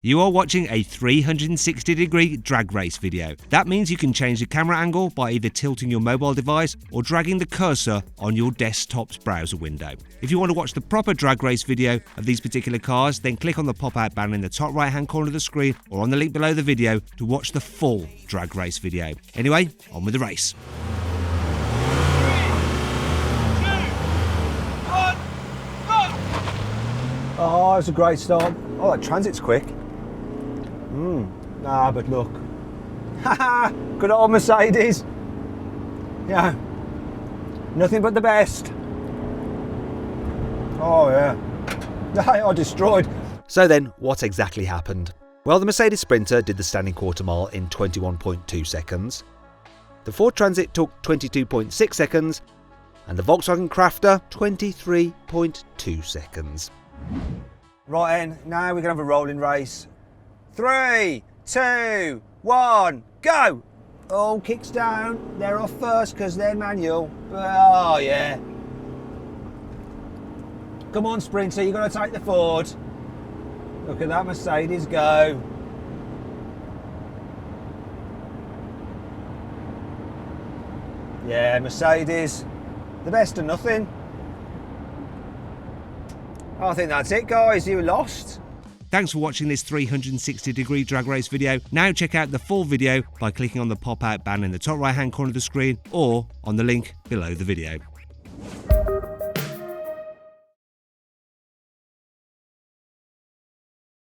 You are watching a 360-degree drag race video. That means you can change the camera angle by either tilting your mobile device or dragging the cursor on your desktop's browser window. If you want to watch the proper drag race video of these particular cars, then click on the pop-out banner in the top right-hand corner of the screen or on the link below the video to watch the full drag race video. Anyway, on with the race. 3, 2, 1, go! Oh, it's a great start. Oh, that transit's quick. But look. Haha, good old Mercedes. Yeah, nothing but the best. Oh yeah, they are destroyed. So then, what exactly happened? Well, the Mercedes Sprinter did the standing quarter mile in 21.2 seconds. The Ford Transit took 22.6 seconds, and the Volkswagen Crafter 23.2 seconds. Right then, now we're gonna have a rolling race. 3, 2, 1, go! Oh, kicks down. They're off first because they're manual. Oh yeah. Come on, Sprinter, you've got to take the Ford. Look at that Mercedes go. Yeah, Mercedes, the best of nothing. I think that's it, guys. You lost. Thanks for watching this 360-degree drag race video. Now check out the full video by clicking on the pop-out banner in the top right-hand corner of the screen or on the link below the video.